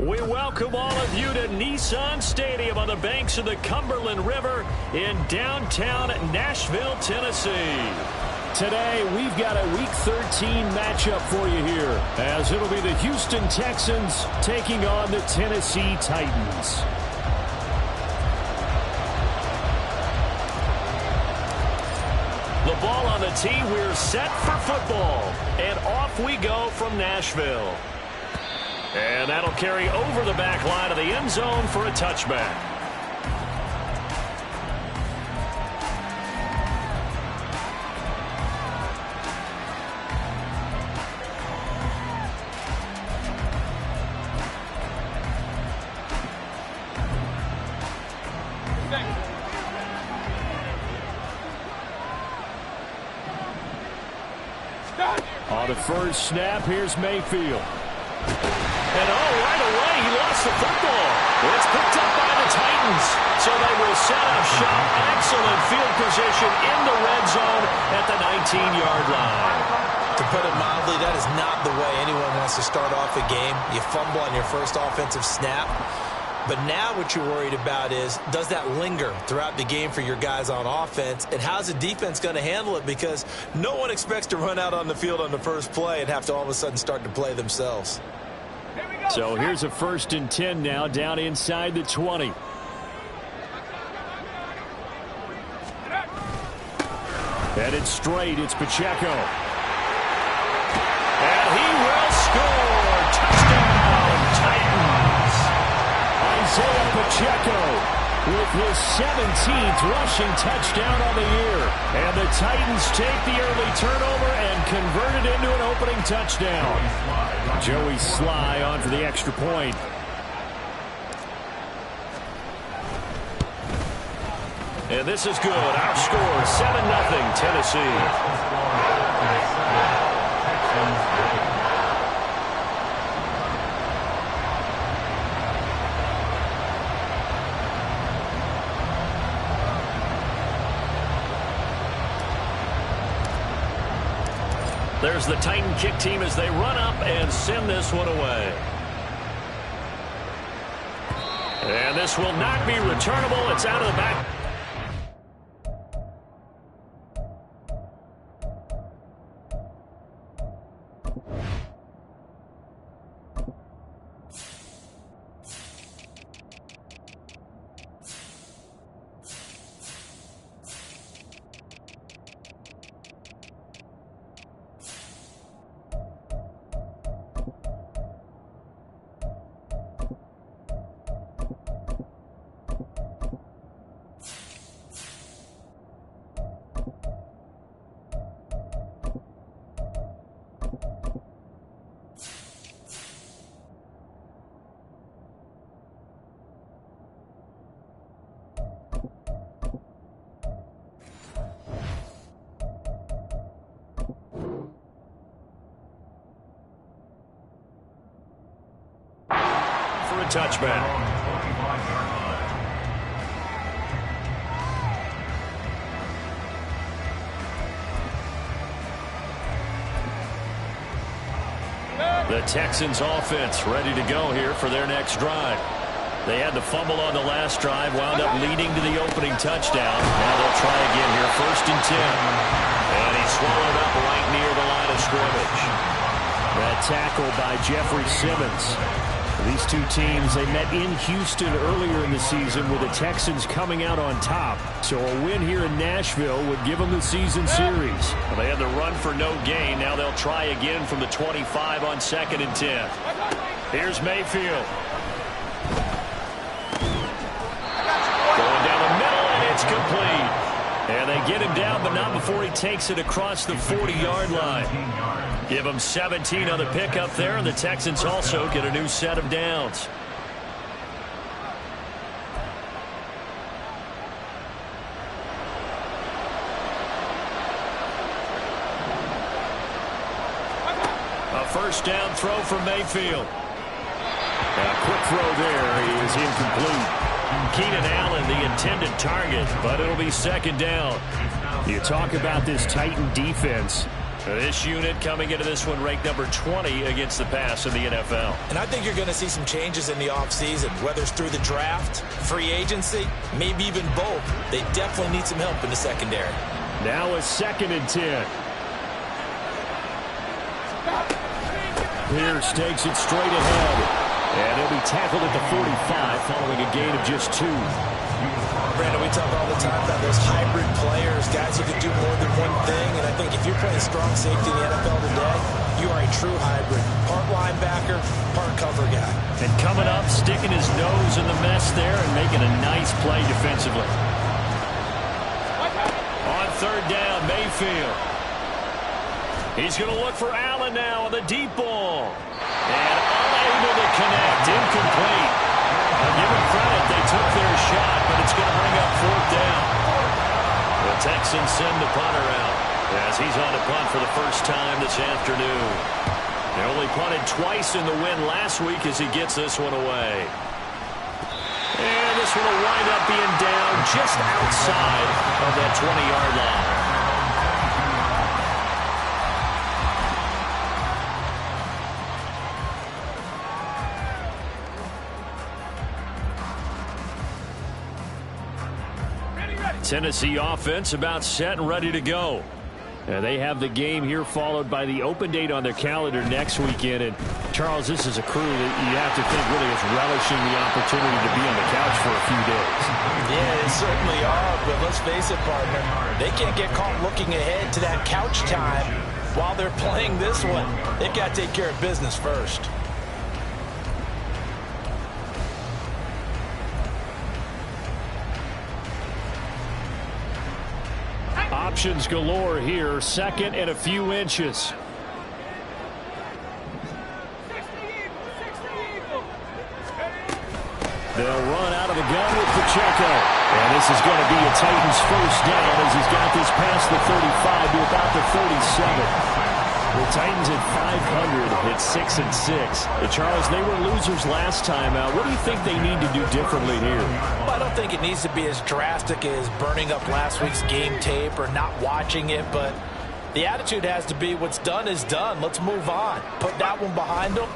We welcome all of you to Nissan Stadium on the banks of the Cumberland River in downtown Nashville, Tennessee. Today, we've got a Week 13 matchup for you here, as it'll be the Houston Texans taking on the Tennessee Titans. The ball on the tee, we're set for football, and off we go from Nashville. And that'll carry over the back line of the end zone for a touchback. On the first snap, here's Mayfield. And right away, he lost the football. It's picked up by the Titans. So they will set up shop. Excellent field position in the red zone at the 19-yard line. To put it mildly, that is not the way anyone wants to start off a game. You fumble on your first offensive snap. But now what you're worried about is, does that linger throughout the game for your guys on offense? And how's the defense going to handle it? Because no one expects to run out on the field on the first play and have to all of a sudden start to play themselves. So here's a 1st and 10 now, down inside the 20. Headed straight, it's Pacheco. And he will score. Touchdown, Titans. Isaiah Pacheco with his 17th rushing touchdown on the year. And the Titans take the early turnover and convert it into an opening touchdown. Joey Sly on for the extra point. And this is good. Our score, 7-0 Tennessee. There's the Titan kick team as they run up and send this one away. And this will not be returnable. It's out of the back. Touchback. The Texans offense ready to go here for their next drive. They had the fumble on the last drive, wound up leading to the opening touchdown. Now they'll try again here, 1st and 10. And he swallowed up right near the line of scrimmage. That tackle by Jeffrey Simmons. These two teams, they met in Houston earlier in the season with the Texans coming out on top. So a win here in Nashville would give them the season series. Well, they had the run for no gain. Now they'll try again from the 25 on 2nd and 10. Here's Mayfield. Going down the middle, and it's complete. And they get him down, but not before he takes it across the 40-yard line. Give him 17 on the pickup there, and the Texans also get a new set of downs. A 1st down throw from Mayfield. A quick throw there is incomplete. Keenan Allen, the intended target, but it'll be 2nd down. You talk about this Titan defense. This unit coming into this one ranked number 20 against the pass in the NFL. And I think you're going to see some changes in the offseason, whether it's through the draft, free agency, maybe even both. They definitely need some help in the secondary. Now a 2nd and 10. Pierce takes it straight ahead. And he'll be tackled at the 45 following a gain of just 2. Brandon, we talk all the time about those hybrid players, guys who can do more than one thing. And I think if you're playing strong safety in the NFL today, you are a true hybrid. Part linebacker, part cover guy. And coming up, sticking his nose in the mess there and making a nice play defensively. On 3rd down, Mayfield. He's going to look for Allen now on the deep ball. And unable to connect. Incomplete. I'll give him credit. They took their shot, but it's going to bring up 4th down. The Texans send the punter out as he's on to punt for the first time this afternoon. They only punted twice in the win last week as he gets this one away. And this one will wind up being down just outside of that 20-yard line. Tennessee offense about set and ready to go. And they have the game here followed by the open date on their calendar next weekend. And, Charles, this is a crew that you have to think really is relishing the opportunity to be on the couch for a few days. Yeah, they certainly are. But let's face it, partner, they can't get caught looking ahead to that couch time while they're playing this one. They've got to take care of business first. Options galore here. 2nd and a few inches. They'll run out of the gun with Pacheco. And this is going to be a Titans first down as he's got this past the 35 to about the 37. The Titans at 500 at 6-6. Charles, they were losers last time out. What do you think they need to do differently here? Well, I don't think it needs to be as drastic as burning up last week's game tape or not watching it, but the attitude has to be what's done is done. Let's move on. Put that one behind them,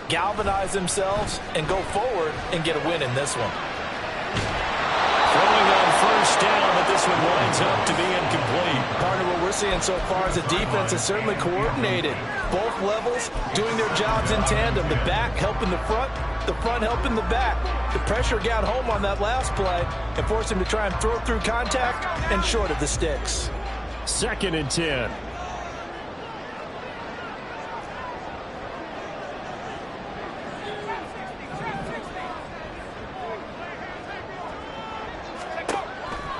galvanize themselves, and go forward and get a win in this one. Throwing on first down, but this one winds up to be incomplete. Partner, what we're seeing so far is the defense is certainly coordinated. Both levels doing their jobs in tandem. The back helping the front helping the back. The pressure got home on that last play and forced him to try and throw through contact and short of the sticks. 2nd and 10.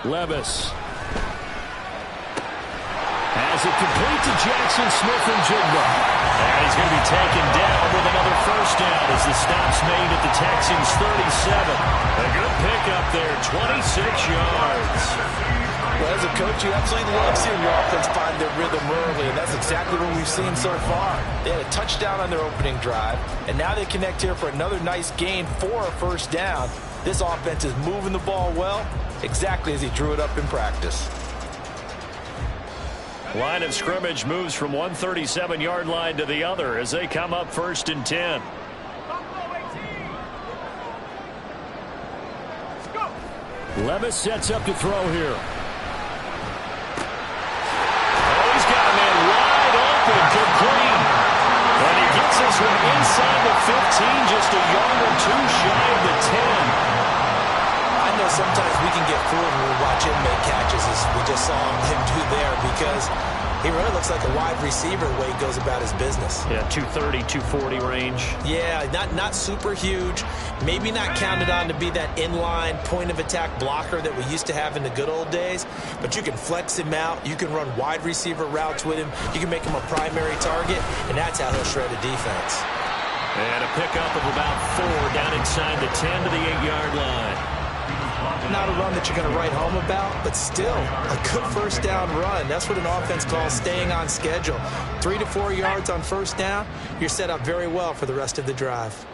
Levis has it complete to Jackson Smith-Njigba. And he's going to be taken down with another first down as the stop's made at the Texans 37. A good pickup there, 26 yards. Well, as a coach, you absolutely love seeing your offense find their rhythm early, and that's exactly what we've seen so far. They had a touchdown on their opening drive, and now they connect here for another nice gain for a first down. This offense is moving the ball well, exactly as he drew it up in practice. Line of scrimmage moves from one 37-yard line to the other as they come up 1st and 10. Levis sets up to throw here. Oh, he's got a man wide open, complete. And he gets this one inside the 15, just a yard or two shy of the 10. I know sometimes we can get fooled when we watch him make catches, as we just saw him do there, because he really looks like a wide receiver the way he goes about his business. Yeah, 230, 240 range. Yeah, not super huge. Maybe not counted on to be that inline point-of-attack blocker that we used to have in the good old days, but you can flex him out. You can run wide receiver routes with him. You can make him a primary target, and that's how he'll shred a defense. And a pickup of about 4 down inside the 10 to the 8-yard line. Not a run that you're going to write home about, but still a good first down run. That's what an offense calls staying on schedule. 3 to 4 yards on first down, you're set up very well for the rest of the drive.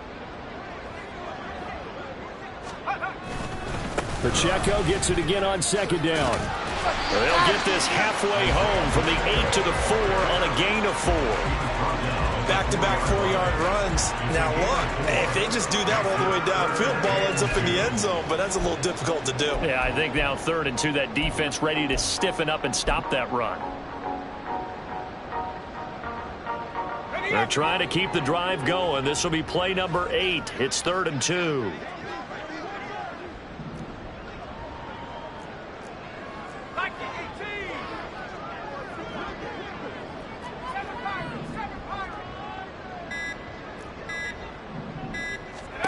Pacheco gets it again on second down. They'll get this halfway home from the 8 to the 4 on a gain of 4. Back-to-back 4-yard runs. Now, look, if they just do that all the way downfield, ball ends up in the end zone, but that's a little difficult to do. Yeah, I think now 3rd and 2, that defense ready to stiffen up and stop that run. They're trying to keep the drive going. This will be play number 8. It's 3rd and 2.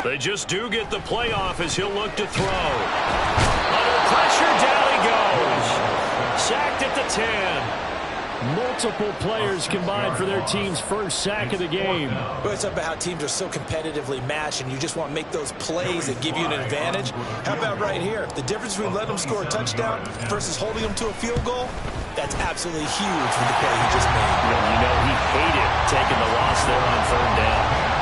They just do get the playoff as he'll look to throw. Under pressure, down he goes. Sacked at the 10. Multiple players combined for their team's first sack of the game. Well, it's about how teams are so competitively matched, and you just want to make those plays that give you an advantage. How about right here? The difference between letting them score a touchdown versus holding them to a field goal, that's absolutely huge with the play he just made. You know, he hated taking the loss there on 3rd down.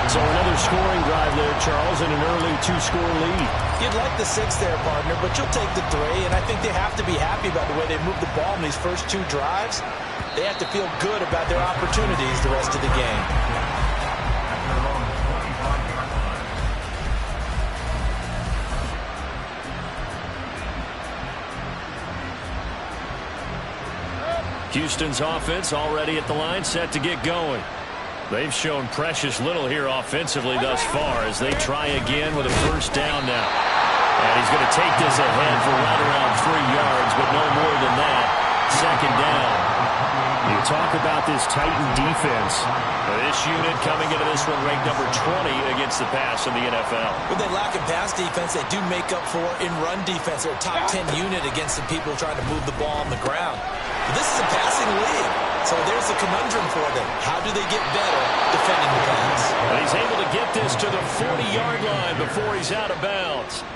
So another scoring drive there, Charles, and an early 2-score lead. You'd like the 6 there, partner, but you'll take the 3, and I think they have to be happy about the way they moved the ball in these first 2 drives. They have to feel good about their opportunities the rest of the game. Houston's offense already at the line, set to get going. They've shown precious little here offensively thus far as they try again with a first down now. And he's going to take this ahead for right around 3 yards, but no more than that. Second down. You talk about this Titan defense. This unit coming into this one ranked number 20 against the pass in the NFL. When they lack in pass defense, they do make up for in run defense. They're a top 10 unit against the people trying to move the ball on the ground. But this is a passing league. So there's a conundrum for them. How do they get better defending the pass? And he's able to get this to the 40-yard line before he's out of bounds.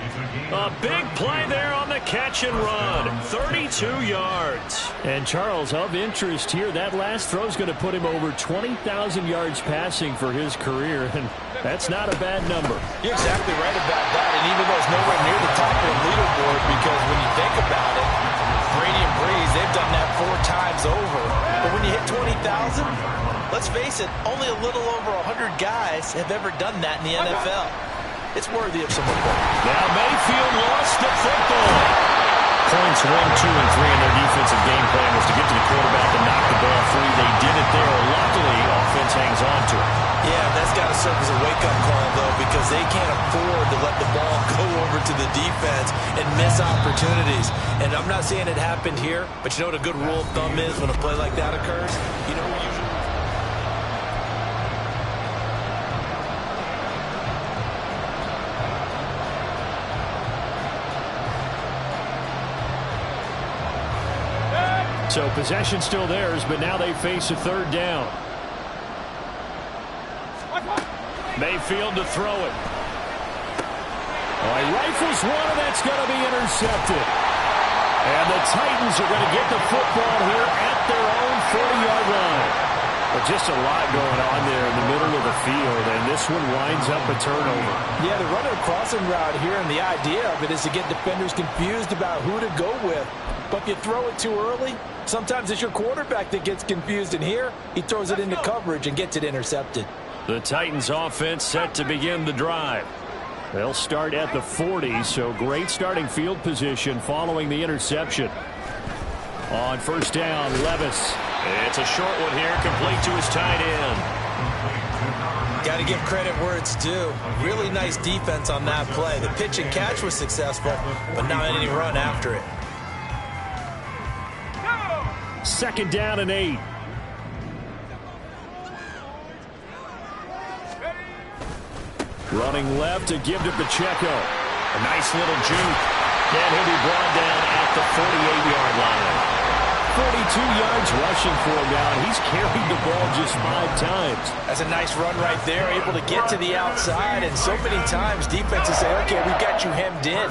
A big play there on the catch and run. 32 yards. And Charles, of interest here, that last throw is going to put him over 20,000 yards passing for his career. And that's not a bad number. You're exactly right about that. And even though it's nowhere near the top of the leaderboard, because when you think about it, Brady and Breeze, they've done that 4 times over. But when you hit 20,000, let's face it, only a little over 100 guys have ever done that in the NFL. It's worthy of some report. Now Mayfield lost the football. Points 1, 2, and 3 in their defensive game plan was to get to the quarterback and knock the ball free. They did it there. Luckily, offense hangs on to it. Yeah, that's got to serve as a wake-up call, though, because they can't afford to let the ball go over to the defense and miss opportunities. And I'm not saying it happened here, but you know what a good rule of thumb is when a play like that occurs? You know, usually... So possession still theirs, but now they face a 3rd down. Mayfield to throw it. Oh, he rifles one, and that's going to be intercepted. And the Titans are going to get the football here at their own 40-yard line. But just a lot going on there in the middle of the field, and this one winds up a turnover. Yeah, they're running a crossing route here, and the idea of it is to get defenders confused about who to go with. But if you throw it too early, sometimes it's your quarterback that gets confused, and here he throws it into coverage and gets it intercepted. The Titans offense set to begin the drive. They'll start at the 40, so great starting field position following the interception. On first down, Levis. It's a short one here, complete to his tight end. Got to give credit where it's due. Really nice defense on that play. The pitch and catch was successful, but not any run after it. Second down and 8. Running left to give to Pacheco. A nice little juke. And he'll be brought down at the 48-yard line. 42 yards rushing for him now, and he's carried the ball just 5 times. That's a nice run right there, able to get to the outside, and so many times defenses say, okay, we've got you hemmed in.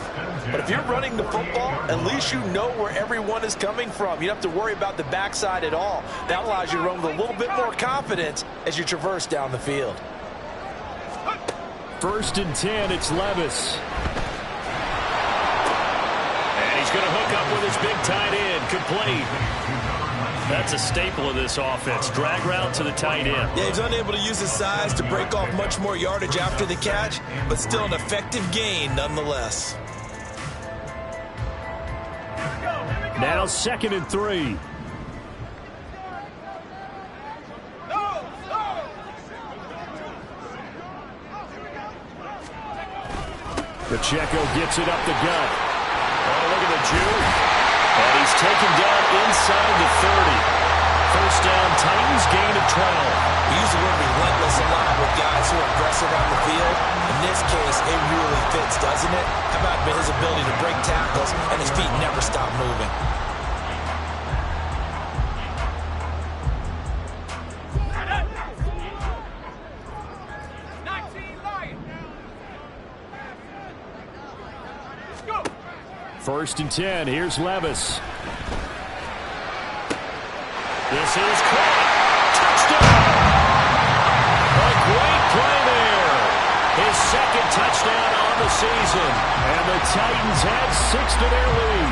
But if you're running the football, at least you know where everyone is coming from. You don't have to worry about the backside at all. That allows you to run with a little bit more confidence as you traverse down the field. First and 10, it's Levis. going to hook up with his big tight end. Complete. That's a staple of this offense. Drag route to the tight end. Yeah, he's unable to use his size to break off much more yardage after the catch, but still an effective gain nonetheless. Now 2nd and 3. Pacheco gets it up the gut. Oh, look at the juke. And he's taken down inside the 30. First down, Titans gain of 12. We use the word relentless a lot with guys who are aggressive on the field. In this case, it really fits, doesn't it? How about his ability to break tackles and his feet never stop moving? First and 10. Here's Levis. This is caught. Touchdown! A great play there. His second touchdown on the season. And the Titans add 6 to their lead.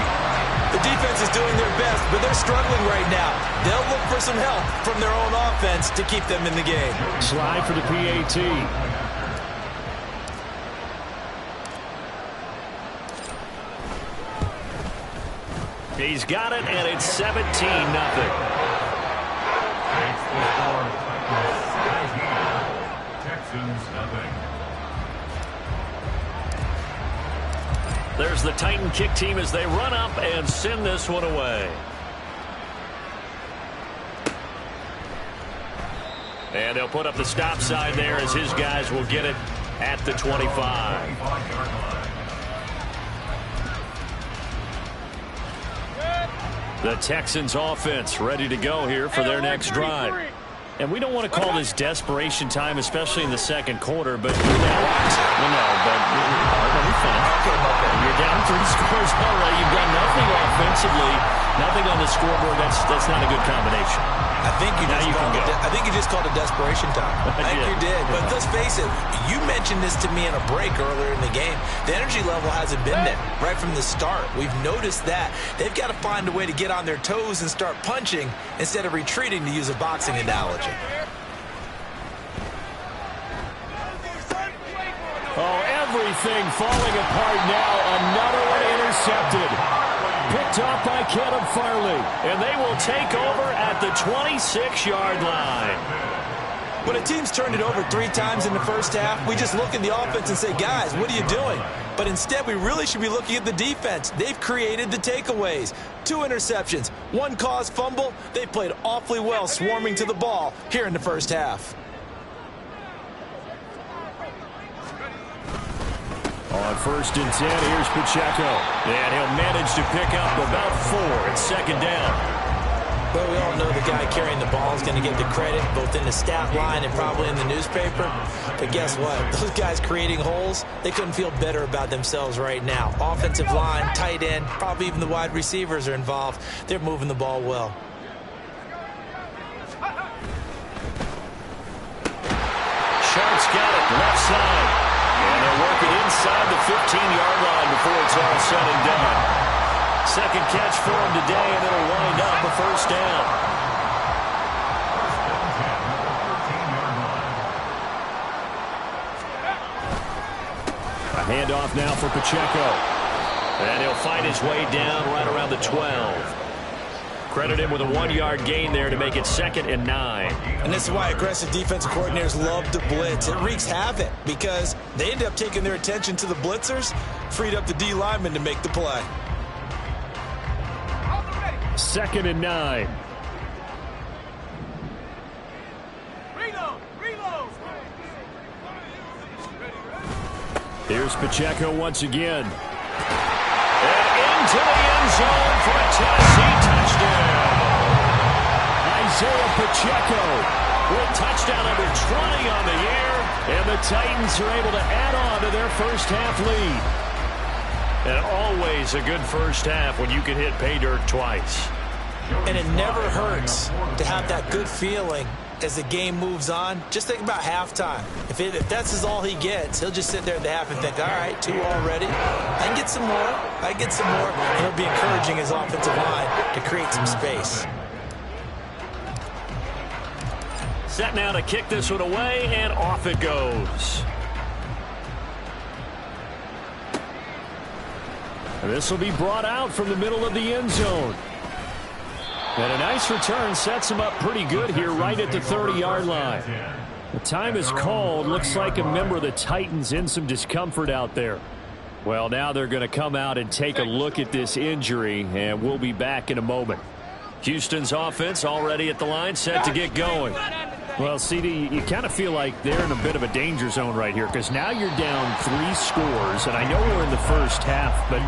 The defense is doing their best, but they're struggling right now. They'll look for some help from their own offense to keep them in the game. Slide for the PAT. He's got it, and it's 17-0. Texans nothing. There's the Titan kick team as they run up and send this one away. And they'll put up the stop sign there as his guys will get it at the 25. The Texans offense ready to go here for their next drive. And we don't want to call this desperation time, especially in the second quarter, but you're down. You're down 3 scores already. You've done nothing offensively, nothing on the scoreboard. That's not a good combination. I think you just called it desperation time. I think you did. But let's face it, you mentioned this to me in a break earlier in the game. The energy level hasn't been there right from the start. We've noticed that. They've got to find a way to get on their toes and start punching instead of retreating, to use a boxing analogy. Oh, everything falling apart now. Another one intercepted. Picked off by Caleb Farley. And they will take over at the 26-yard line. When a team's turned it over 3 times in the first half, we just look at the offense and say, guys, what are you doing? But instead, we really should be looking at the defense. They've created the takeaways. 2 interceptions, 1 caused fumble. They played awfully well swarming to the ball here in the first half. On 1st and 10, here's Pacheco. And he'll manage to pick up about 4. It's 2nd down. But we all know the guy carrying the ball is going to get the credit, both in the stat line and probably in the newspaper. But guess what? Those guys creating holes, they couldn't feel better about themselves right now. Offensive line, tight end, probably even the wide receivers are involved. They're moving the ball well. Sharp's got it, left side. And they'll work it inside the 15-yard line before it's all said and done. Second catch for him today, and it'll wind up a first down. A handoff now for Pacheco. And he'll fight his way down right around the 12. Credit him with a 1-yard gain there to make it 2nd and 9. And this is why aggressive defensive coordinators love to blitz. It wreaks havoc because they end up taking their attention to the blitzers, freed up the D lineman to make the play. 2nd and 9. Here's Pacheco once again. And into the end zone for a Tennessee touchdown. Isaiah Pacheco with touchdown number 20 on the year. And the Titans are able to add on to their first half lead. And always a good first half when you can hit pay dirt twice. And it never hurts to have that good feeling as the game moves on, just think about halftime. If that's all he gets, he'll just sit there at the half and think, all right, 2 already. I can get some more. I can get some more. And he'll be encouraging his offensive line to create some space. Set now to kick this one away, and off it goes. This will be brought out from the middle of the end zone. And a nice return sets him up pretty good here right at the 30-yard line. The time is called. Looks like a member of the Titans in some discomfort out there. Well, now they're going to come out and take a look at this injury, and we'll be back in a moment. Houston's offense already at the line, set to get going. Well, CD, you kind of feel like they're in a bit of a danger zone right here because now you're down 3 scores, and I know we're in the first half, but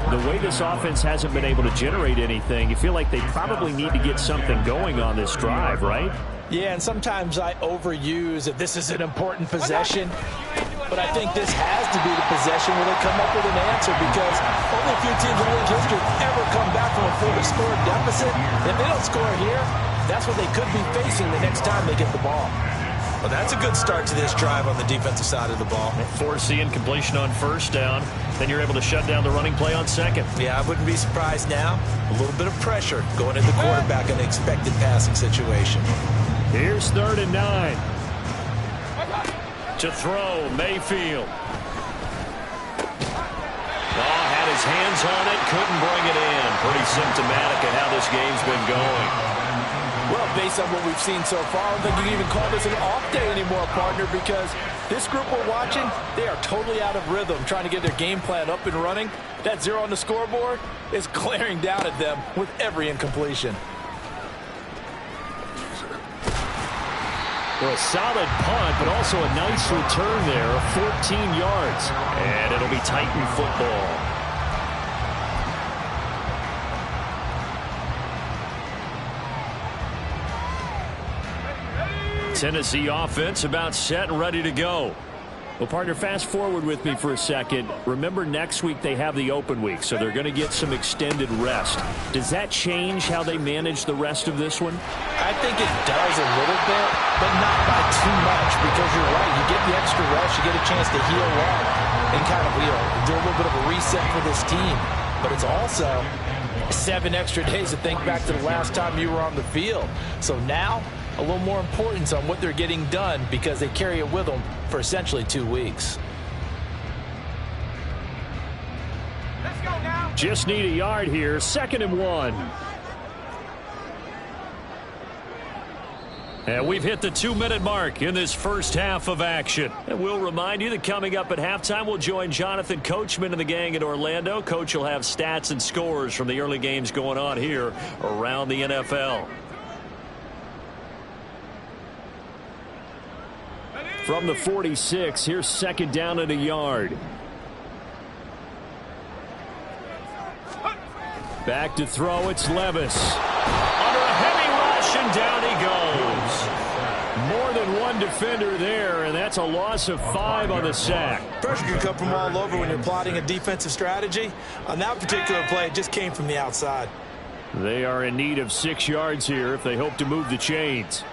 the way this offense hasn't been able to generate anything, you feel like they probably need to get something going on this drive, right? Yeah, and sometimes I overuse that this is an important possession, but I think this has to be the possession where they come up with an answer because only a few teams in league history ever come back from a 4-score deficit. If they don't score here, that's what they could be facing the next time they get the ball. Well, that's a good start to this drive on the defensive side of the ball. Forcing incompletion on first down. Then you're able to shut down the running play on second. Yeah, I wouldn't be surprised now. A little bit of pressure going into the quarterback in an expected passing situation. Here's 3rd and 9. To throw, Mayfield. Had his hands on it, couldn't bring it in. Pretty symptomatic of how this game's been going. Well, based on what we've seen so far, I don't think you can even call this an off day anymore, partner, because this group we're watching, they are totally out of rhythm, trying to get their game plan up and running. That 0 on the scoreboard is glaring down at them with every incompletion. Well, a solid punt, but also a nice return there of 14 yards. And it'll be Titan football. Tennessee offense about set and ready to go. Well, partner, fast forward with me for a second. Remember, next week they have the open week, so they're going to get some extended rest. Does that change how they manage the rest of this one? I think it does a little bit, but not by too much, because you're right. You get the extra rest, you get a chance to heal up and kind of do a little bit of a reset for this team. But it's also 7 extra days to think back to the last time you were on the field. So now, a little more importance on what they're getting done because they carry it with them for essentially 2 weeks. Let's go now. Just need a yard here. 2nd and 1. And we've hit the 2-minute mark in this first half of action. And we'll remind you that coming up at halftime, we'll join Jonathan Coachman and the gang in Orlando. Coach will have stats and scores from the early games going on here around the NFL. From the 46, here's 2nd down and a yard. Back to throw, it's Levis. Under a heavy rush, and down he goes. More than one defender there, and that's a loss of 5 on the sack. Pressure can come from all over when you're plotting a defensive strategy. On that particular play, it just came from the outside. They are in need of 6 yards here if they hope to move the chains.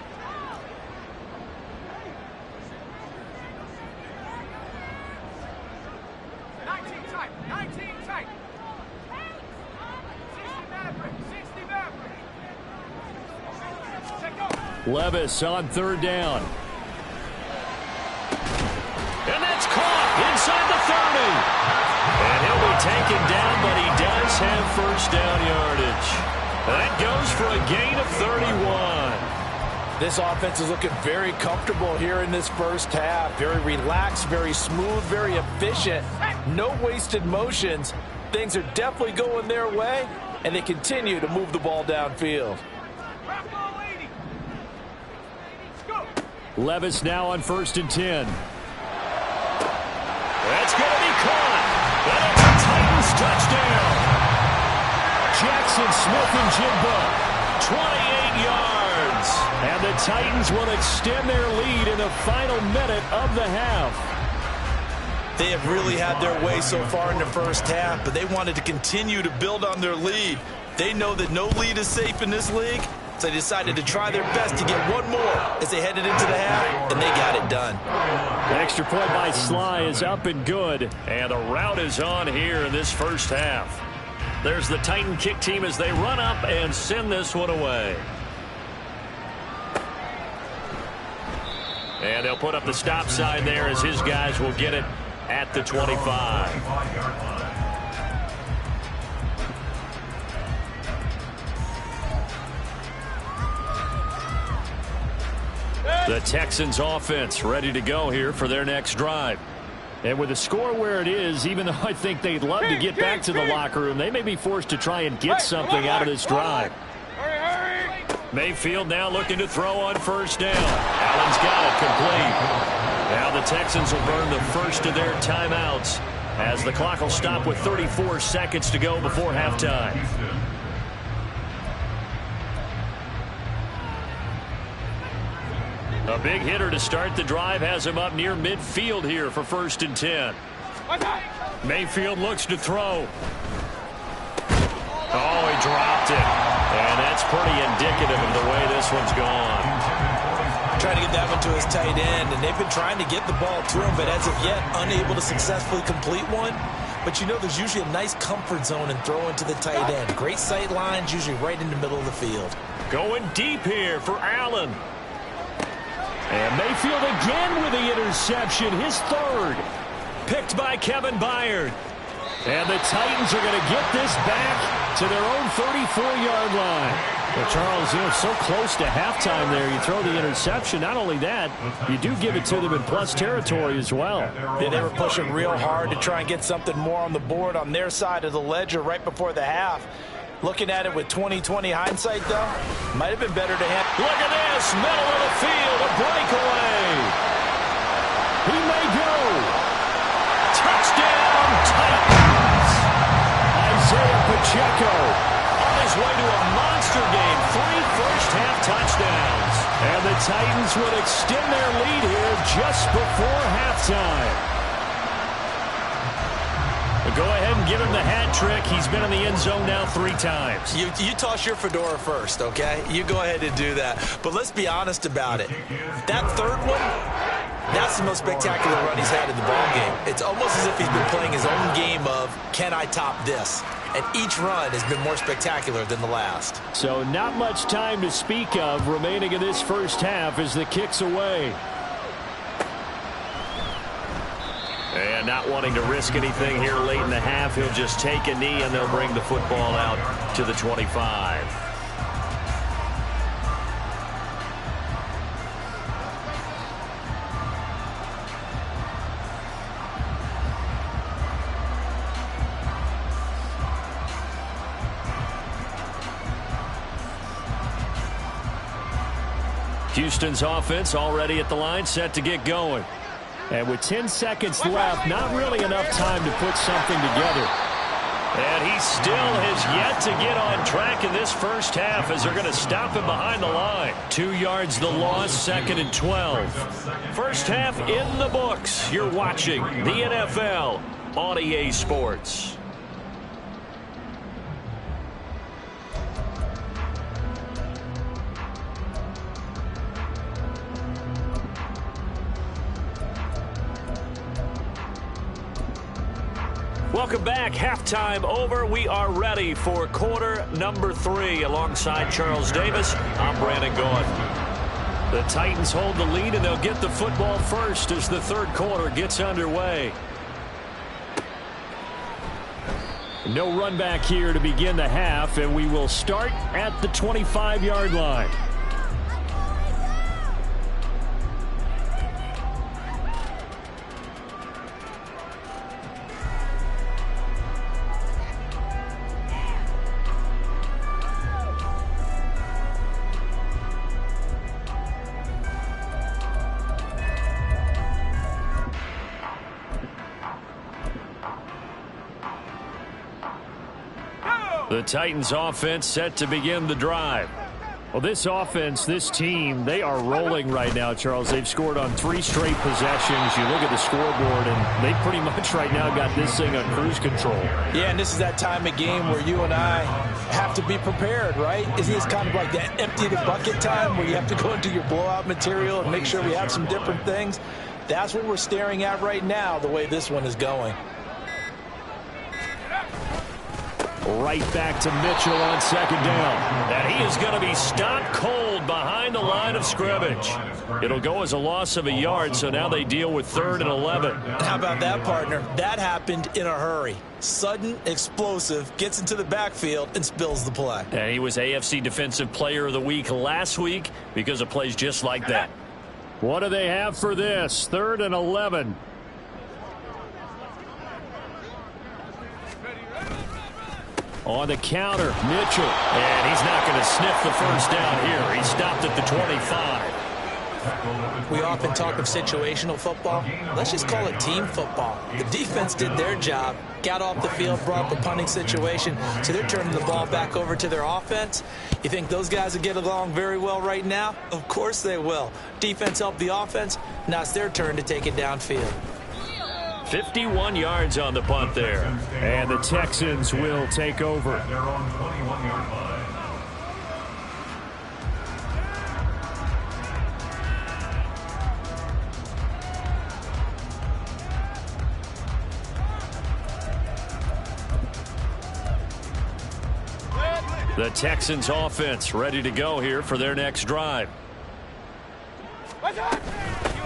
Levis on 3rd down. And that's caught inside the 30. And he'll be taken down, but he does have 1st down yardage. That goes for a gain of 31. This offense is looking very comfortable here in this first half. Very relaxed, very smooth, very efficient. No wasted motions. Things are definitely going their way, and they continue to move the ball downfield. Levis now on 1st and 10. That's going to be caught. And it's a Titans touchdown. Jackson Smith and Jigba, 28 yards. And the Titans will extend their lead in the final minute of the half. They have really had their way so far in the first half, but they wanted to continue to build on their lead. They know that no lead is safe in this league, So they decided to try their best to get one more as they headed into the half, and they got it done. The extra point by Sly is up and good, and the rout is on here in this first half. There's the Titan kick team as they run up and send this one away. And they'll put up the stop sign there as his guys will get it at the 25. The Texans offense ready to go here for their next drive. And with the score where it is, even though I think they'd love to get back to the locker room, they may be forced to try and get something out of this drive. Mayfield now looking to throw on first down. Allen's got it complete. Now the Texans will burn the first of their timeouts as the clock will stop with 34 seconds to go before halftime. A big hitter to start the drive has him up near midfield here for 1st and 10. Mayfield looks to throw. Oh, he dropped it. And that's pretty indicative of the way this one's gone. Trying to get that one to his tight end, and they've been trying to get the ball to him, but as of yet, unable to successfully complete one. But you know there's usually a nice comfort zone in throwing to the tight end. Great sight lines, usually right in the middle of the field. Going deep here for Allen. And Mayfield again with the interception, his third. Picked by Kevin Byard. And the Titans are going to get this back to their own 34-yard line. Well, Charles, you're so close to halftime there. You throw the interception. Not only that, you do give it to them in plus territory as well. Yeah, they were pushing real hard to try and get something more on the board on their side of the ledger right before the half. Looking at it with 20/20 hindsight, though, might have been better to have. Look at this, middle of the field, a breakaway. He may go. Touchdown, Titans. Isaiah Pacheco on his way to a monster game. 3 first-half touchdowns. And the Titans would extend their lead here just before halftime. Go ahead and give him the hat trick. He's been in the end zone now 3 times. You toss your fedora first, okay? You go ahead and do that. But let's be honest about it. That third one, that's the most spectacular run he's had in the ballgame. It's almost as if he's been playing his own game of, can I top this? And each run has been more spectacular than the last. So not much time to speak of remaining in this first half as the kick's away. And not wanting to risk anything here late in the half, he'll just take a knee and they'll bring the football out to the 25. Houston's offense already at the line, set to get going. And with 10 seconds left, not really enough time to put something together. And he still has yet to get on track in this first half as they're going to stop him behind the line. 2 yards the loss, 2nd and 12. First half in the books. You're watching the NFL on EA Sports. Welcome back. Halftime over. We are ready for quarter number 3. Alongside Charles Davis, I'm Brandon Gordon. The Titans hold the lead, and they'll get the football first as the third quarter gets underway. No run back here to begin the half, and we will start at the 25-yard line. The Titans offense set to begin the drive. Well, this offense, this team, they are rolling right now, Charles. They've scored on 3 straight possessions. You look at the scoreboard, and they pretty much right now got this thing on cruise control. Yeah, and this is that time of game where you and I have to be prepared, right? Isn't this kind of like that empty the bucket time where you have to go into your blowout material and make sure we have some different things? That's what we're staring at right now, the way this one is going. Right back to Mitchell on 2nd down. And he is going to be stopped cold behind the line of scrimmage. It'll go as a loss of a yard, so now they deal with 3rd and 11. How about that, partner? That happened in a hurry. Sudden, explosive, gets into the backfield and spills the play. And he was AFC Defensive Player of the Week last week because of plays just like that. What do they have for this? 3rd and 11. On the counter, Mitchell. And he's not going to sniff the first down here. He stopped at the 25. We often talk of situational football. Let's just call it team football. The defense did their job, got off the field, brought up a punting situation, so they're turning the ball back over to their offense. You think those guys will get along very well right now? Of course they will. Defense helped the offense. Now it's their turn to take it downfield. 51 yards on the punt there. And the Texans will take over. The Texans offense ready to go here for their next drive.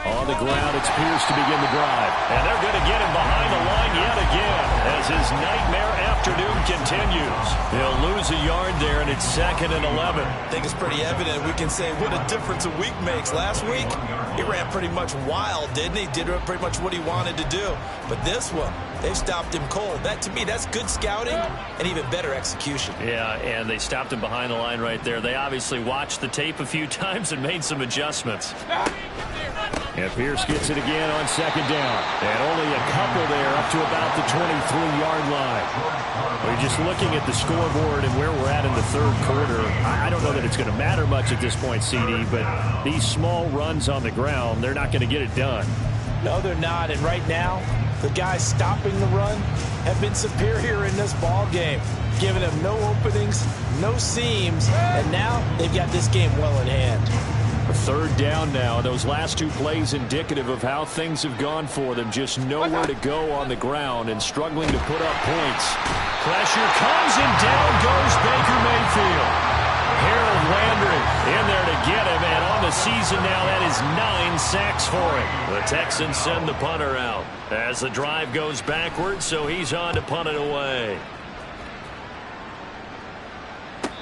On the ground, it's Pierce to begin the drive. And they're going to get him behind the line yet again as his nightmare afternoon continues. He'll lose a yard there, and it's 2nd and 11. I think it's pretty evident. We can say what a difference a week makes. Last week, he ran pretty much wild, didn't he? Did pretty much what he wanted to do. But this one, they've stopped him cold. That, to me, that's good scouting and even better execution. Yeah, and they stopped him behind the line right there. They obviously watched the tape a few times and made some adjustments. And Pierce gets it again on 2nd down. And only a couple there up to about the 23-yard line. We're just looking at the scoreboard and where we're at in the 3rd quarter. I don't know that it's going to matter much at this point, CD, but these small runs on the ground, they're not going to get it done. No, they're not. And right now, the guys stopping the run have been superior in this ball game, giving them no openings, no seams, and now they've got this game well in hand. 3rd down now. Those last 2 plays indicative of how things have gone for them. Just nowhere to go on the ground and struggling to put up points. Pressure comes and down goes Baker Mayfield. Harold Landry in there to get him, and on the season now that is 9 sacks for him. The Texans send the punter out as the drive goes backwards, so he's on to punt it away.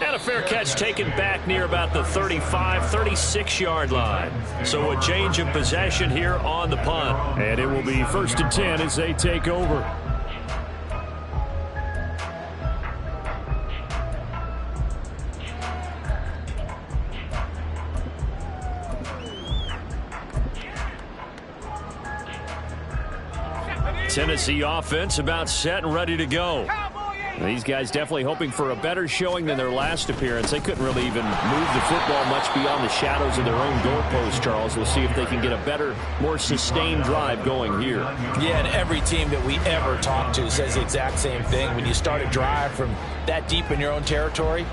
And a fair catch taken back near about the 35, 36-yard line. So a change of possession here on the punt. And it will be 1st and 10 as they take over. Tennessee offense about set and ready to go. These guys definitely hoping for a better showing than their last appearance. They couldn't really even move the football much beyond the shadows of their own goalpost, Charles. We'll see if they can get a better, more sustained drive going here. Yeah, and every team that we ever talk to says the exact same thing. When you start a drive from that deep in your own territory,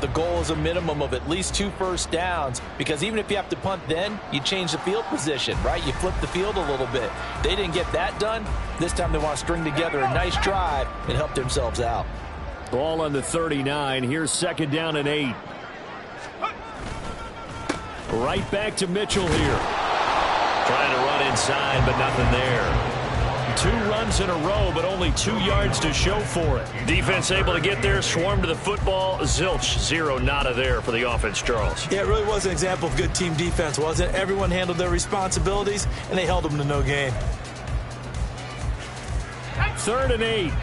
the goal is a minimum of at least 2 first downs, because even if you have to punt then, you change the field position, right? You flip the field a little bit. They didn't get that done. This time they want to string together a nice drive and help themselves out. Ball on the 39. Here's 2nd down and 8. Right back to Mitchell here. Trying to run inside, but nothing there. 2 runs in a row, but only 2 yards to show for it. Defense able to get there, swarm to the football. Zilch, 0 nada there for the offense, Charles. Yeah, it really was an example of good team defense, wasn't it? Everyone handled their responsibilities, and they held them to no gain. 3rd and 8.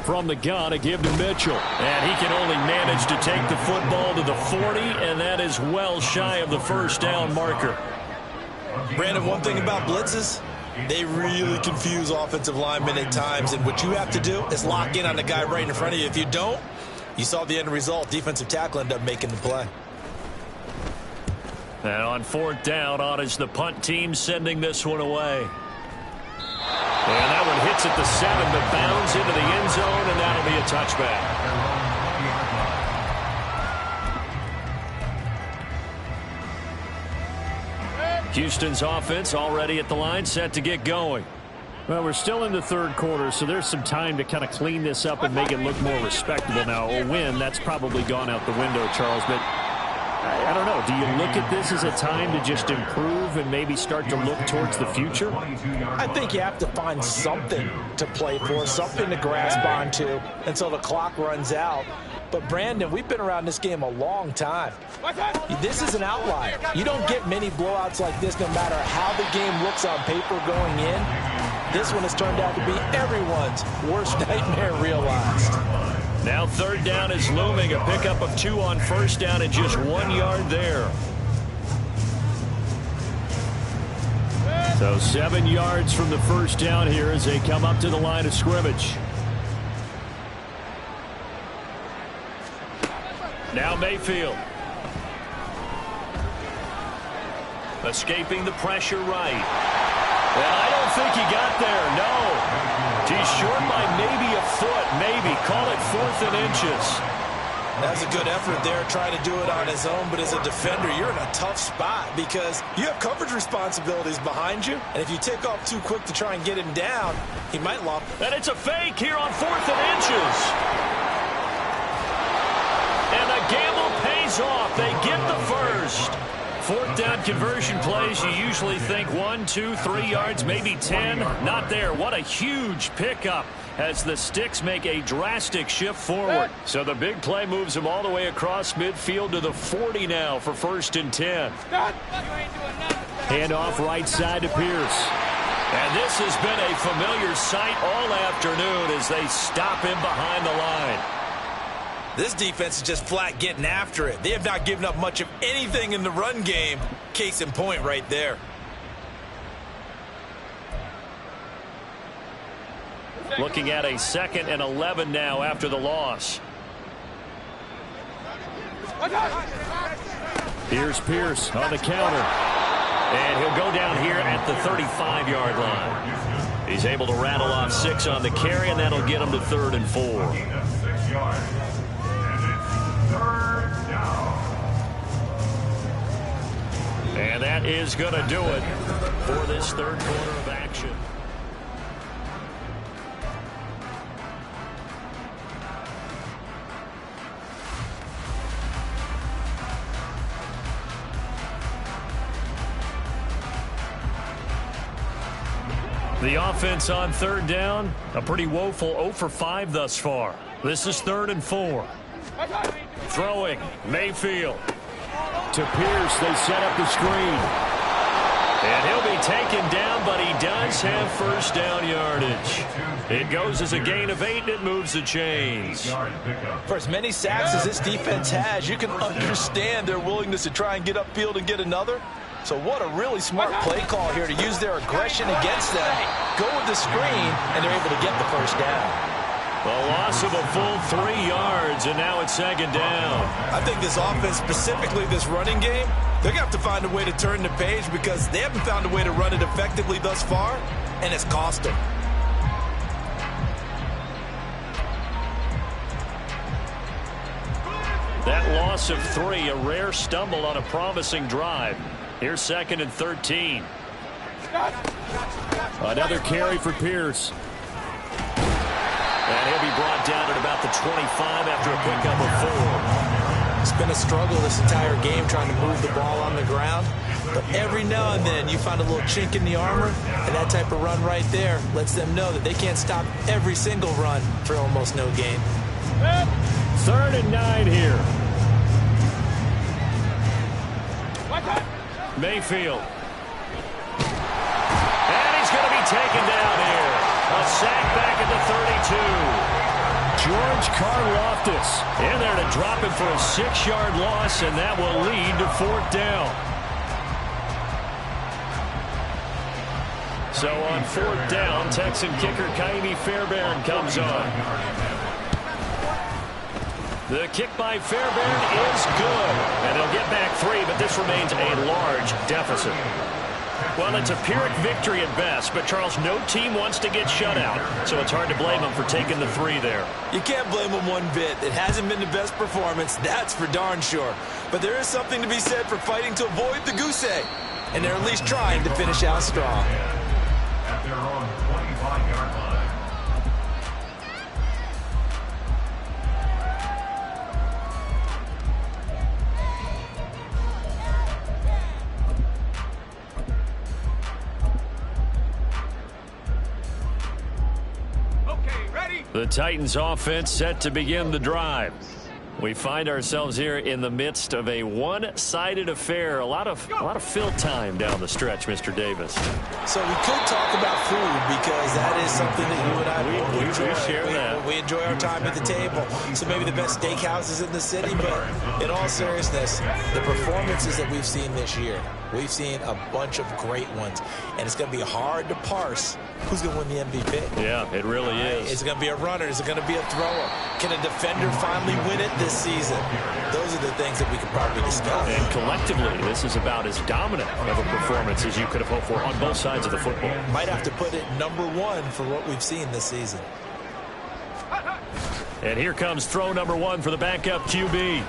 From the gun, a give to Mitchell. And he can only manage to take the football to the 40, and that is well shy of the first down marker. Brandon, one thing about blitzes, They really confuse offensive linemen at times, and what you have to do is lock in on the guy right in front of you. If you don't, you saw the end result. Defensive tackle ended up making the play. And on fourth down, on is the punt team sending this one away. And that one hits at the 7, but bounds into the end zone, and that'll be a touchback. Houston's offense already at the line, set to get going. Well, we're still in the third quarter, so there's some time to kind of clean this up and make it look more respectable. Now, a win, that's probably gone out the window, Charles, but I don't know. Do you look at this as a time to just improve and maybe start to look towards the future? I think you have to find something to play for, something to grasp onto until the clock runs out. But, Brandon, we've been around this game a long time. This is an outlier. You don't get many blowouts like this no matter how the game looks on paper going in. This one has turned out to be everyone's worst nightmare realized. Now third down is looming. A pickup of 2 on first down and just 1 yard there. So 7 yards from the first down here as they come up to the line of scrimmage. Now Mayfield. Escaping the pressure right. And I don't think he got there, no. He's short by maybe a foot, maybe. Call it 4th and inches. That's a good effort there, trying to do it on his own. But as a defender, you're in a tough spot because you have coverage responsibilities behind you. And if you take off too quick to try and get him down, he might lob. And it's a fake here on 4th and inches. And the gamble pays off. They get the first. Fourth down conversion plays, you usually think 1, 2, 3 yards, maybe 10. Not there. What a huge pickup as the Sticks make a drastic shift forward. So the big play moves them all the way across midfield to the 40 now for 1st and 10. Hand off right side to Pierce. And this has been a familiar sight all afternoon as they stop him behind the line. This defense is just flat getting after it. They have not given up much of anything in the run game. Case in point right there. Looking at a 2nd and 11 now after the loss. Here's Pierce on the counter. And he'll go down here at the 35-yard line. He's able to rattle off 6 on the carry, and that'll get him to 3rd and 4. And that is going to do it for this third quarter of action. The offense on third down, a pretty woeful 0 for 5 thus far. This is 3rd and 4. Throwing, Mayfield. To Pierce, they set up the screen. And he'll be taken down, but he does have first down yardage. It goes as a gain of 8, and it moves the chains. For as many sacks as this defense has, you can understand their willingness to try and get upfield and get another. So what a really smart play call here to use their aggression against them, go with the screen, and they're able to get the first down. A loss of a full 3 yards, and now it's 2nd down. I think this offense, specifically this running game, they're going to have to find a way to turn the page because they haven't found a way to run it effectively thus far, and it's cost them. That loss of 3, a rare stumble on a promising drive. Here's 2nd and 13. Another carry for Pierce. And he'll be brought down at about the 25 after a pickup of 4. It's been a struggle this entire game trying to move the ball on the ground. But every now and then you find a little chink in the armor, and that type of run right there lets them know that they can't stop every single run for almost no gain. 3rd and 9 here. Mayfield. And he's going to be taken down here. A sack back at the 32. George Karlaftis in there to drop him for a 6-yard loss, and that will lead to 4th down. So on 4th down, Texan kicker Kaimi Fairbairn comes on. The kick by Fairbairn is good. And they'll get back 3, but this remains a large deficit. Well, it's a Pyrrhic victory at best, but, Charles, no team wants to get shut out, so it's hard to blame them for taking the 3 there. You can't blame them one bit. It hasn't been the best performance, that's for darn sure. But there is something to be said for fighting to avoid the goose egg, and they're at least trying to finish out strong. At their own 25-yard line. The Titans offense set to begin the drive. We find ourselves here in the midst of a one-sided affair. A lot of fill time down the stretch, Mr. Davis. So we could talk about food because that is something that you and I enjoy. We share that. We enjoy our time at the table. So maybe the best steakhouses in the city, but in all seriousness, the performances that we've seen this year, we've seen a bunch of great ones, and it's going to be hard to parse who's going to win the MVP. Yeah, it really is. Is it going to be a runner? Is it going to be a thrower? Can a defender finally win it this season? Those are the things that we could probably discuss. And collectively, this is about as dominant of a performance as you could have hoped for on both sides of the football. Might have to put it #1 for what we've seen this season. And here comes throw number 1 for the backup QB.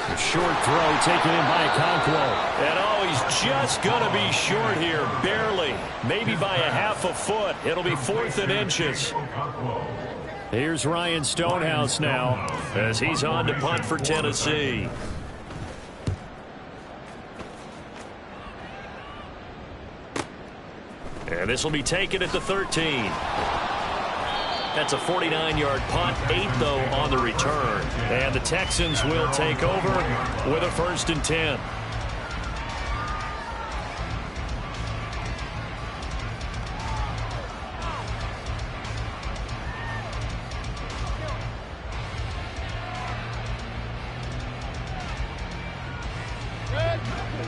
A short throw taken in by Okonkwo. And he's just going to be short here, barely. Maybe by a half a foot. It'll be 4th and inches. Here's Ryan Stonehouse now as he's on to punt for Tennessee. And this will be taken at the 13. That's a 49-yard punt, 8 though on the return. And the Texans will take over with a 1st and 10.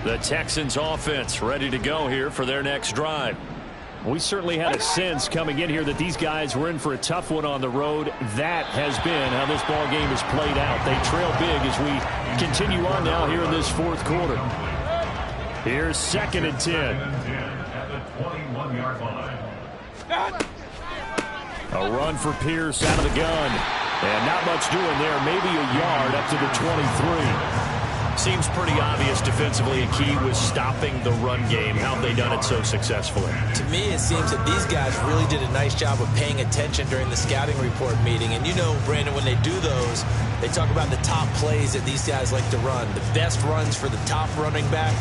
The Texans offense ready to go here for their next drive. We certainly had a sense coming in here that these guys were in for a tough one on the road. That has been how this ball game has played out. They trail big as we continue on now here in this 4th quarter. Here's 2nd and 10. At the 21-yard line. A run for Pierce out of the gun. And not much doing there. Maybe a yard up to the 23. Seems pretty obvious defensively. A key was stopping the run game. How have they done it so successfully? To me, it seems that these guys really did a nice job of paying attention during the scouting report meeting. And you know, Brandon, when they do those, they talk about the top plays that these guys like to run. The best runs for the top running back,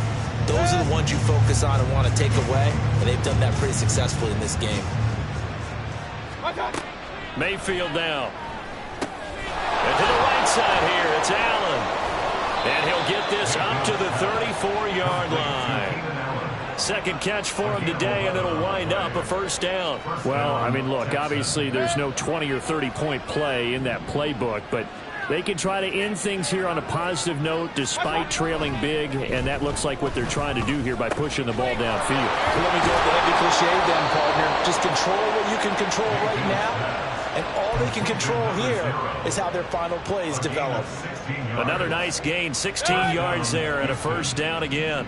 those are the ones you focus on and want to take away. And they've done that pretty successfully in this game. Mayfield now. And to the right side here, it's Allen. And he'll get this up to the 34-yard line. Second catch for him today, and it'll wind up a 1st down. Well, I mean, look, obviously there's no 20 or 30-point play in that playbook, but they can try to end things here on a positive note despite trailing big, and that looks like what they're trying to do here by pushing the ball downfield. Well, let me go with the heavy cliche then, partner. Just control what you can control right now. And all they can control here is how their final plays develop. Another nice gain, 16 yards there, and a 1st down again.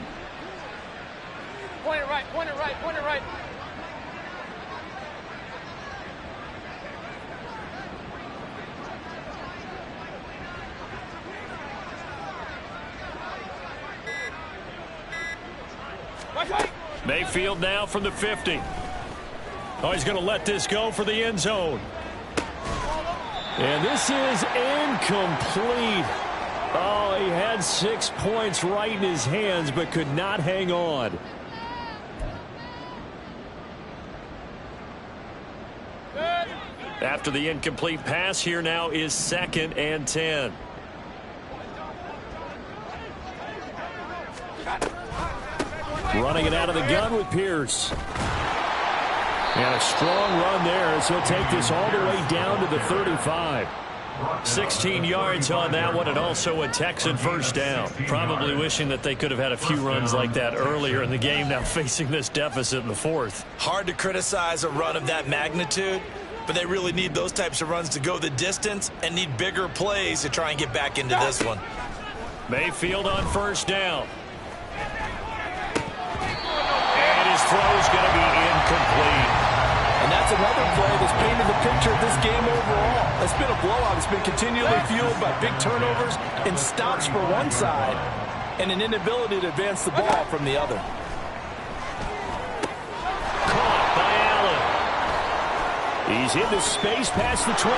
Point it right, point it right, point it right. Mayfield now from the 50. Oh, he's going to let this go for the end zone. And this is incomplete. Oh, he had 6 points right in his hands, but could not hang on. After the incomplete pass, here now is 2nd and 10. Running it out of the gun with Pierce. And a strong run there as he'll take this all the way down to the 35. 16 yards on that one, and also a Texan first down. Probably wishing that they could have had a few runs like that earlier in the game, now facing this deficit in the fourth. Hard to criticize a run of that magnitude, but they really need those types of runs to go the distance and need bigger plays to try and get back into this one. Mayfield on first down. And his throw's going to be incomplete. And that's another play that's painted the picture of this game overall. It's been a blowout. It's been continually fueled by big turnovers and stops for one side and an inability to advance the ball from the other. Caught by Allen. He's into space past the 25.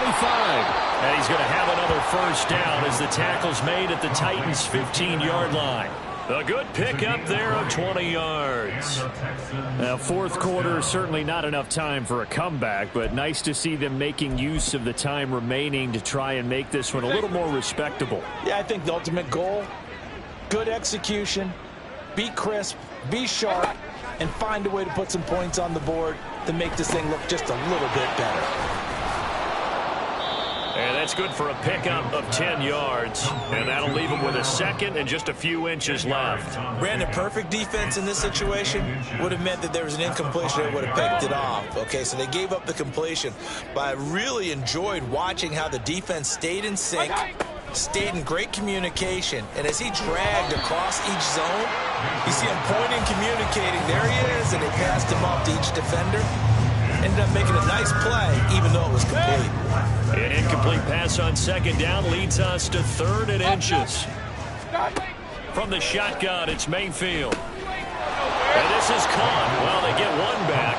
And he's going to have another first down as the tackle's made at the Titans' 15-yard line. A good pickup there of 20 yards. Now, fourth quarter, certainly not enough time for a comeback, but nice to see them making use of the time remaining to try and make this one a little more respectable. Yeah, I think the ultimate goal, good execution, be crisp, be sharp, and find a way to put some points on the board to make this thing look just a little bit better. And that's good for a pickup of 10 yards. And that'll leave him with a second and just a few inches left. Brandon, perfect defense in this situation would have meant that there was an incompletion that would have picked it off. Okay, so they gave up the completion. But I really enjoyed watching how the defense stayed in sync, stayed in great communication. And as he dragged across each zone, you see him pointing, communicating. There he is, and they passed him off to each defender. Ended up making a nice play, even though it was complete. An incomplete pass on second down leads us to 3rd and inches. From the shotgun, it's Mayfield. And this is caught. Well, they get one back,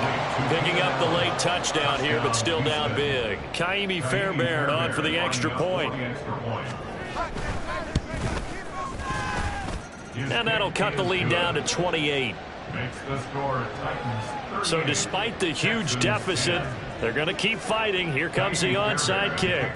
picking up the late touchdown here, but still down big. Kaimi Fairbairn on for the extra point. And that'll cut the lead down to 28. So despite the huge deficit, they're going to keep fighting. Here comes the onside kick.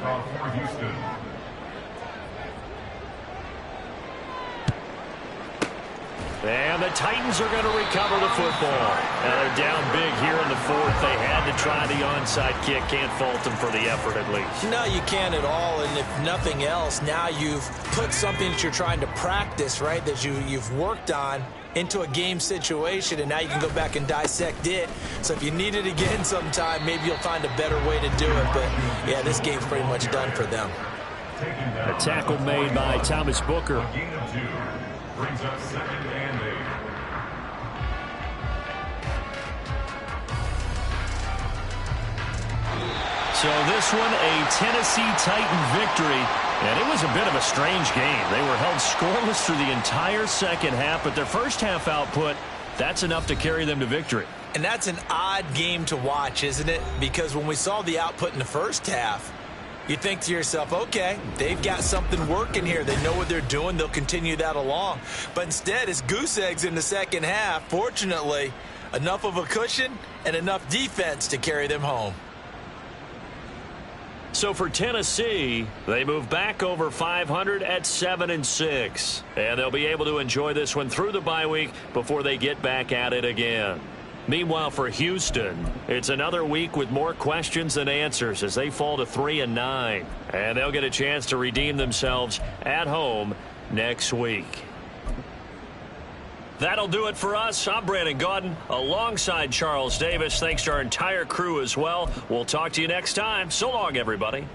And the Titans are going to recover the football. Now they're down big here in the fourth. They had to try the onside kick. Can't fault them for the effort at least. No, you can't at all. And if nothing else, now you've put something that you're trying to practice, right, that you've worked on into a game situation, and now you can go back and dissect it. So if you need it again sometime, maybe you'll find a better way to do it. But, yeah, this game's pretty much done for them. A tackle made by Thomas Booker. Gain of 2 brings up 2nd and 8. So this one, a Tennessee Titan victory. And it was a bit of a strange game. They were held scoreless through the entire second half, but their first half output, that's enough to carry them to victory. And that's an odd game to watch, isn't it? Because when we saw the output in the first half, you think to yourself, okay, they've got something working here. They know what they're doing. They'll continue that along. But instead, it's goose eggs in the second half. Fortunately, enough of a cushion and enough defense to carry them home. So for Tennessee, they move back over 500 at 7-6. And they'll be able to enjoy this one through the bye week before they get back at it again. Meanwhile, for Houston, it's another week with more questions than answers as they fall to 3-9. And they'll get a chance to redeem themselves at home next week. That'll do it for us. I'm Brandon Gaudin alongside Charles Davis. Thanks to our entire crew as well. We'll talk to you next time. So long, everybody.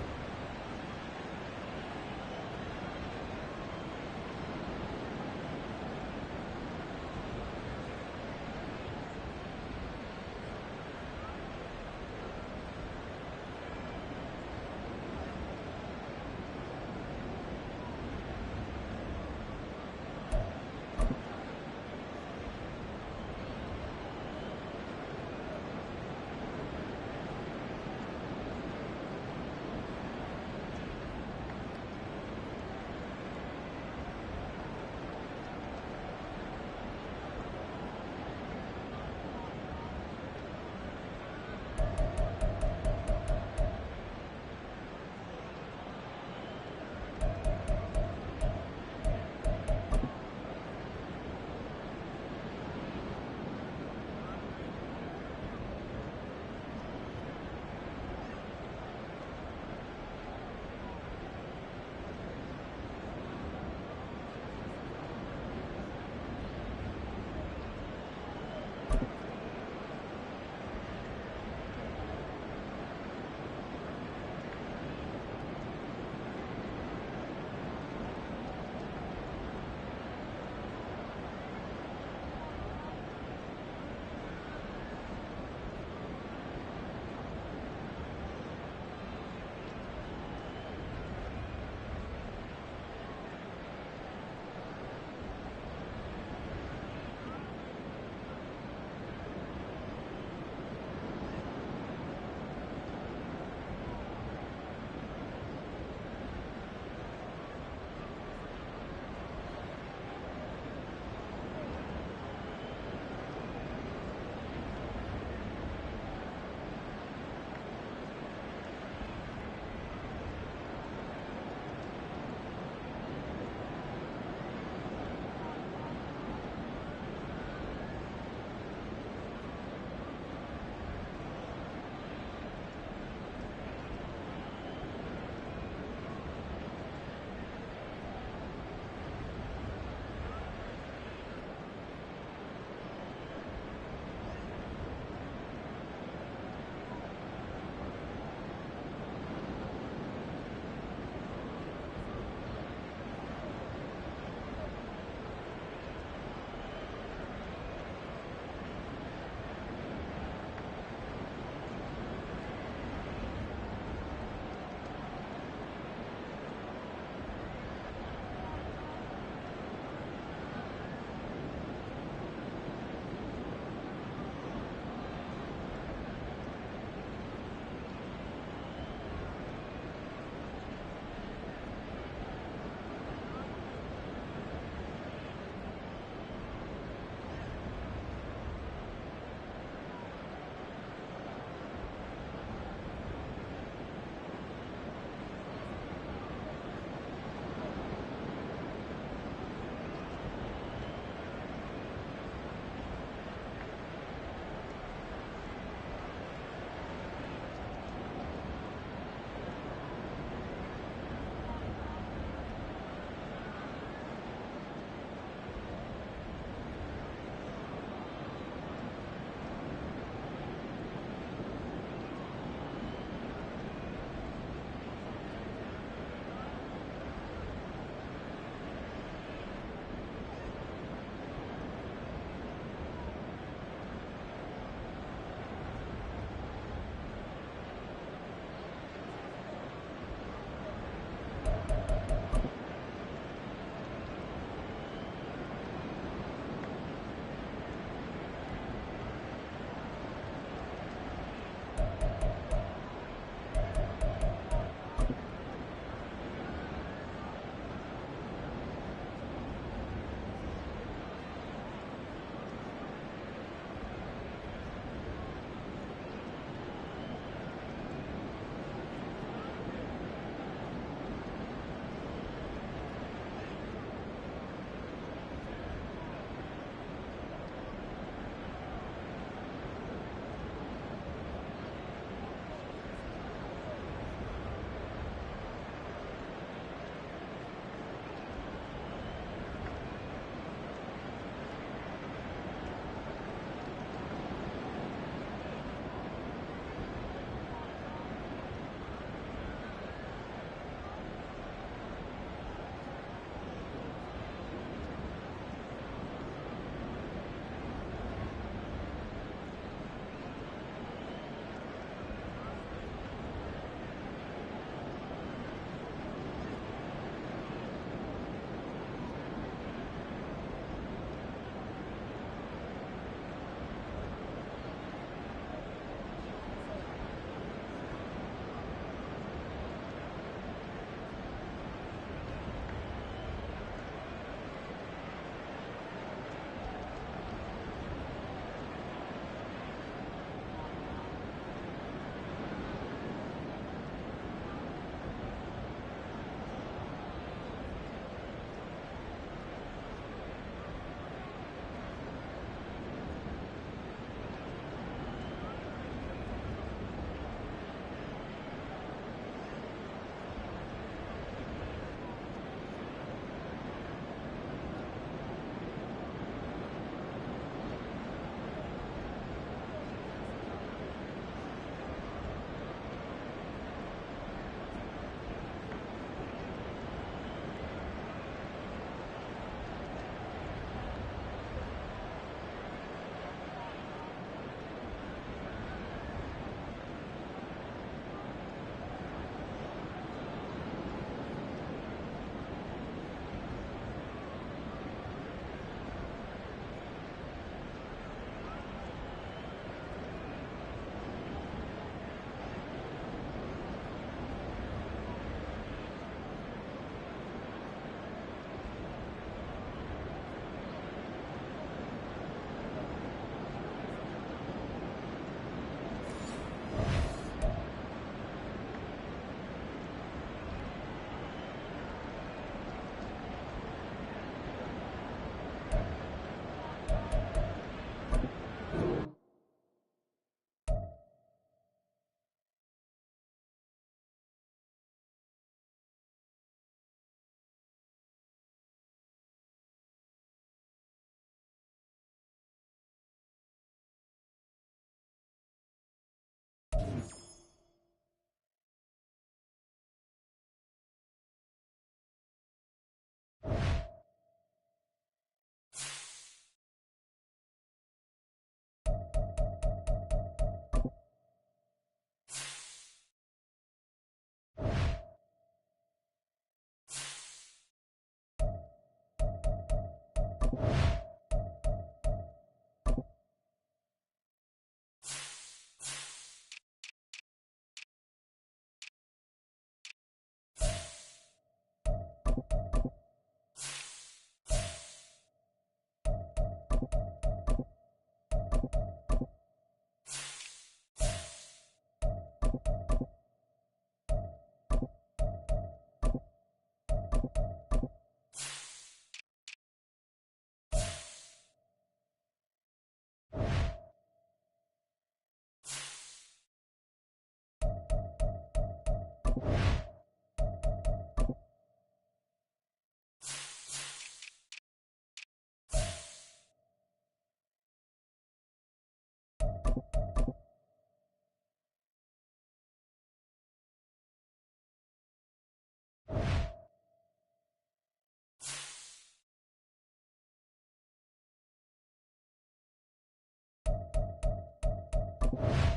you